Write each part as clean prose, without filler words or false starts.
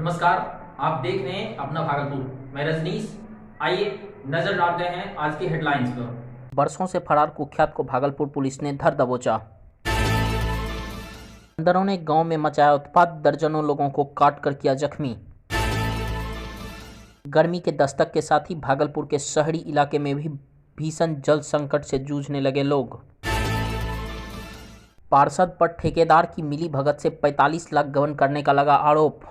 नमस्कार, आप देख रहे हैं अपना भागलपुर। मैं रजनीश। आइए नजर डालते हैं आज की हेडलाइंस पर। बरसों से फरार कुख्यात को भागलपुर पुलिस ने धर दबोचा। बंदरों ने गांव में मचाया उत्पात, दर्जनों लोगों को काटकर किया जख्मी। गर्मी के दस्तक के साथ ही भागलपुर के शहरी इलाके में भी भीषण जल संकट से जूझने लगे लोग। पार्षद पर ठेकेदार की मिलीभगत से 45 लाख गबन करने का लगा आरोप।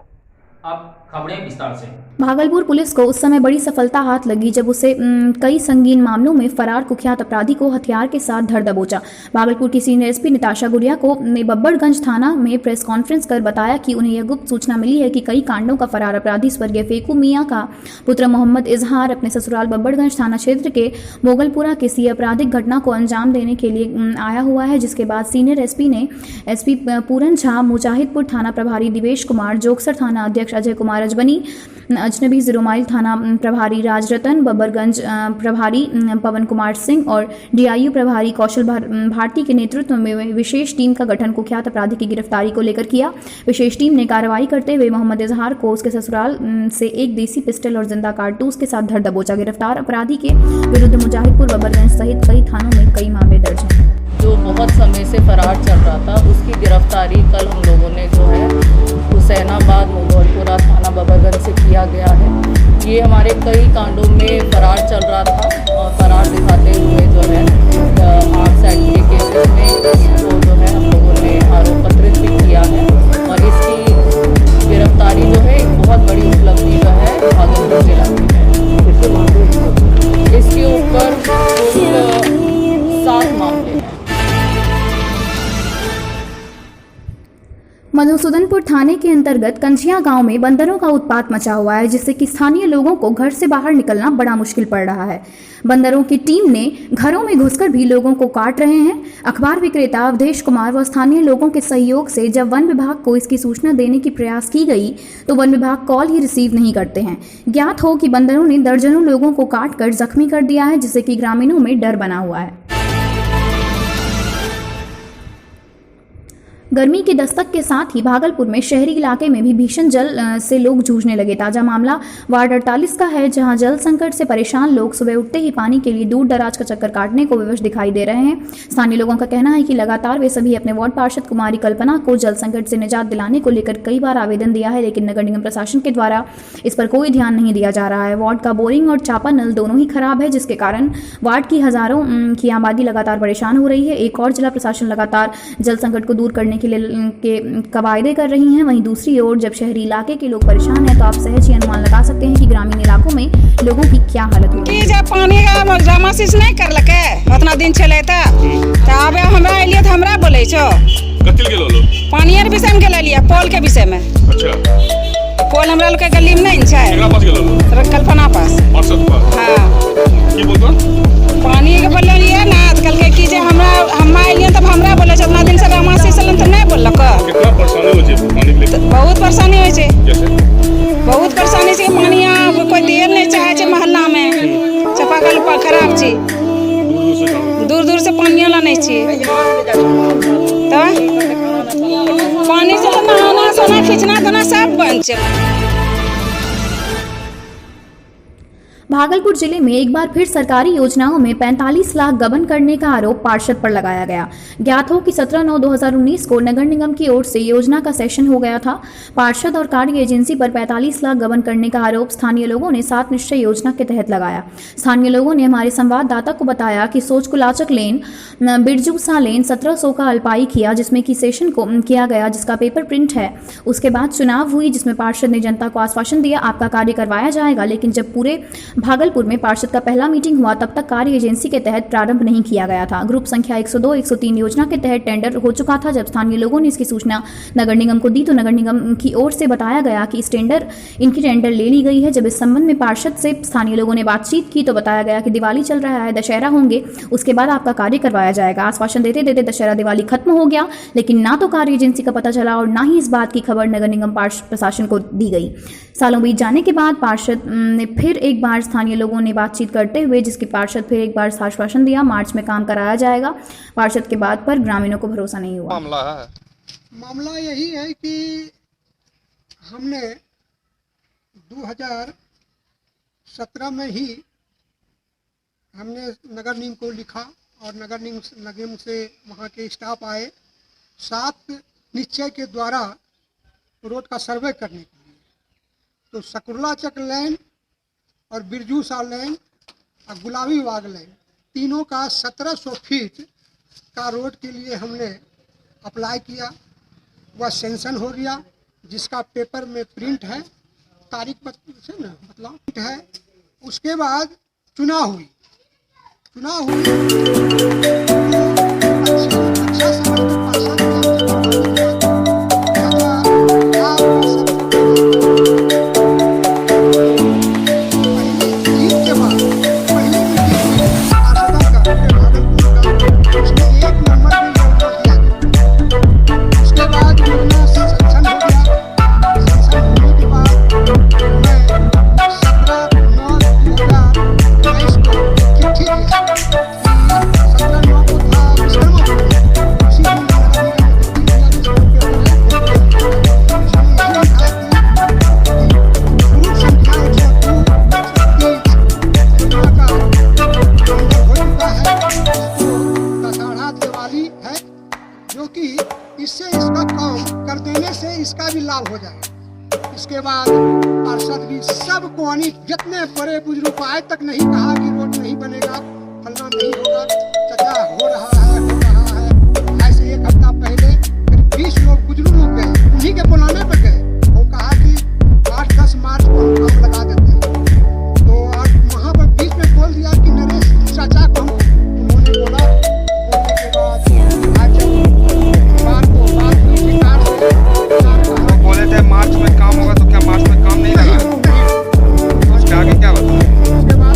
अब खबरें विस्तार से। भागलपुर पुलिस को उस समय बड़ी सफलता हाथ लगी जब उसे कई संगीन मामलों में फरार कुख्यात अपराधी को हथियार के साथ धर दबोचा। भागलपुर की सीनियर एसपी निताशा गुड़िया को ने बब्बरगंज थाना में प्रेस कॉन्फ्रेंस कर बताया कि उन्हें यह गुप्त सूचना मिली है कि कई कांडों का फरार अपराधी स्वर्गीय फेकू मियां का पुत्र मोहम्मद इजहार अपने ससुराल बब्बरगंज थाना क्षेत्र के मोगलपुरा किसी आपराधिक घटना को अंजाम देने के लिए आया हुआ है, जिसके बाद सीनियर एसपी ने एसपी पूरन झा, मुजाहिदपुर थाना प्रभारी दिवेश कुमार, जोगसर थाना अध्यक्ष अजय कुमार अजबनी, अजनबी 0 माइल थाना प्रभारी राजरतन, बब्बरगंज प्रभारी पवन कुमार सिंह और डीआईयू प्रभारी कौशल भारती के नेतृत्व में विशेष टीम का गठन कुख्यात अपराधी की गिरफ्तारी को लेकर किया। विशेष टीम ने कार्रवाई करते हुए मोहम्मद इजहार को उसके ससुराल से एक देसी पिस्टल और जिंदा कारतूस के साथ धर दबोचा। गिरफ्तार अपराधी के विरुद्ध मुजाहिदपुर, बब्बरगंज सहित कई थानों में कई मामले दर्ज हैं। जो बहुत समय से फरार चल रहा था, उसकी गिरफ्तारी कल हम लोगों ने जो है हुसैनाबाद मोगलपुरा थाना बब्बरगंज से किया गया है। ये हमारे कई कांडों में फरार चल रहा था और फरार दिखाते हुए जो है आर्म्स एक्ट के केसेस में इसको जो है हम लोगों ने आरोप पत्रित भी किया है और इसकी गिरफ्तारी जो है एक बहुत बड़ी उपलब्धि जो है भागलपुर जिला की है। इसके ऊपर 7 मामले हैं। मधुसूदनपुर थाने के अंतर्गत कंझिया गांव में बंदरों का उत्पात मचा हुआ है, जिससे कि स्थानीय लोगों को घर से बाहर निकलना बड़ा मुश्किल पड़ रहा है। बंदरों की टीम ने घरों में घुसकर भी लोगों को काट रहे हैं। अखबार विक्रेता अवधेश कुमार व स्थानीय लोगों के सहयोग से जब वन विभाग को इसकी सूचना देने की प्रयास की गई तो वन विभाग कॉल ही रिसीव नहीं करते हैं। ज्ञात हो कि बंदरों ने दर्जनों लोगों को काट कर जख्मी कर दिया है, जिससे कि ग्रामीणों में डर बना हुआ है। गर्मी की दस्तक के साथ ही भागलपुर में शहरी इलाके में भी भीषण जल से लोग जूझने लगे। ताजा मामला वार्ड 48 का है, जहां जल संकट से परेशान लोग सुबह उठते ही पानी के लिए दूर दराज का चक्कर काटने को विवश दिखाई दे रहे हैं। स्थानीय लोगों का कहना है कि लगातार वे सभी अपने वार्ड पार्षद कुमारी कल्पना को जल संकट से निजात दिलाने को लेकर कई बार आवेदन दिया है, लेकिन नगर निगम प्रशासन के द्वारा इस पर कोई ध्यान नहीं दिया जा रहा है। वार्ड का बोरिंग और चापा नल दोनों ही खराब है, जिसके कारण वार्ड की हजारों की आबादी लगातार परेशान हो रही है। एक और जिला प्रशासन लगातार जल संकट को दूर करने के लिए कवायदे कर रही हैं। वहीं दूसरी ओर जब शहरी इलाके के लोग परेशान हैं तो आप सहज ही अनुमान लगा सकते हैं कि ग्रामीण इलाकों में लोगों की क्या हालत होगी। जब पानी का जमा शीश नहीं करलके उतना दिन चले तो अब हमरा एलिए तो हमरा बोले छो कथिल के लोलो पानी के विषय में गेल लिया पोल के विषय में। अच्छा, पोल हमरा लोग के गली में नहीं छै, केकरा पास गेलो? कल्पना पास। पार्षद पास। हां, की बोलतो पानी के बोले लिए ना कल के की जे हमरा एलिए तब हमरा बोले छ उतना दिन से जमा शीश लन तो नहीं बोललक। कितना परेशानी हो छै पानी के लिए? बहुत परेशानी हो छै, कैसे? बहुत परेशानी छै। पानी कोई दिए नहीं चाहे छै मोहल्ला में, चापाकल पर खराब छै, दूर दूर से पानी लाने छी तो पानी से नहाना सोना खींचना धोना सब बंद छै। भागलपुर जिले में एक बार फिर सरकारी योजनाओं में 45 लाख गबन करने का आरोप पार्षद पर लगाया गया। ज्ञात हो कि 17/9/2019 को नगर निगम की ओर से योजना का सेशन हो गया था। पार्षद और कार्य एजेंसी पर 45 लाख गबन करने का आरोप स्थानीय लोगों ने 7 निश्चय योजना के तहत लगाया। स्थानीय लोगों ने हमारे संवाददाता को बताया कि सोचकुलाचक लेन, बिरजूसा लेन 1700 का अल्पाई किया, जिसमें कि सेशन को किया गया, जिसका पेपर प्रिंट है। उसके बाद चुनाव हुई, जिसमें पार्षद ने जनता को आश्वासन दिया आपका कार्य करवाया जाएगा, लेकिन जब पूरे भागलपुर में पार्षद का पहला मीटिंग हुआ तब तक कार्य एजेंसी के तहत प्रारंभ नहीं किया गया था। ग्रुप संख्या 102, 103 योजना के तहत टेंडर हो चुका था। जब स्थानीय लोगों ने इसकी सूचना नगर निगम को दी तो नगर निगम की ओर से बताया गया कि इनकी टेंडर ले ली गई है। जब इस संबंध में पार्षद से स्थानीय लोगों ने बातचीत की तो बताया गया कि दिवाली चल रहा है, दशहरा होंगे, उसके बाद आपका कार्य करवाया जाएगा। आश्वासन देते देते दशहरा दिवाली खत्म हो गया, लेकिन ना तो कार्य एजेंसी का पता चला और ना ही इस बात की खबर नगर निगम प्रशासन को दी गई। सालों बीत जाने के बाद पार्षद ने फिर एक बार स्थानीय लोगों ने बातचीत करते हुए जिसकी पार्षद फिर एक बार आश्वासन दिया मार्च में काम कराया जाएगा। पार्षद के बाद पर ग्रामीणों को भरोसा नहीं हुआ। मामला यही है कि हमने 2017 में ही हमने नगर निगम को लिखा और नगर निगम से वहाँ के स्टाफ आए 7 निश्चय के द्वारा रोड का सर्वे करने के लिए। तो सकुरला चक लाइन और बिरजू सा लाइन और गुलाबी बाग लाइन तीनों का 1700 फीट का रोड के लिए हमने अप्लाई किया। वह सेंशन हो गया, जिसका पेपर में प्रिंट है, तारीख पर से ना मतलब है। उसके बाद चुनाव हुई अच्छा समझ के पार्षद इससे इसका काम कर देने से इसका भी लाभ हो जाए। इसके बाद पार्षद भी सबको जितने बड़े बुजुर्ग आज तक नहीं कहा कि रोड नहीं बनेगा, फलना नहीं होगा, चाचा हो रहा है। ऐसे एक हफ्ता पहले 20 लोग बुजुर्ग लोग गए, उन्हीं के बुलाने पर गए। वो कहा कि 8-10 मार्च को हम काम लगा देते हैं। तो आज वहाँ पर बीच में बोल दिया कि नरेश चाचा को उन्होंने बोला। बोलने के बाद बोले थे मार्च में काम होगा, तो क्या मार्च में काम नहीं लगा? उसके आगे क्या बताया? उसके बाद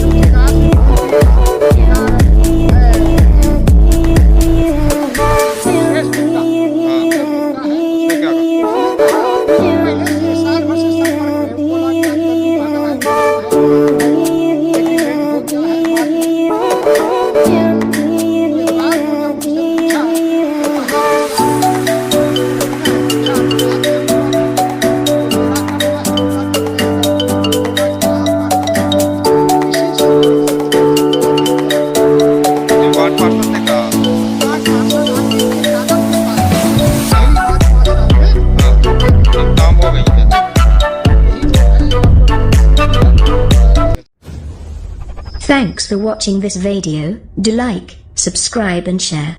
Thanks for watching this video. Do like, subscribe and share.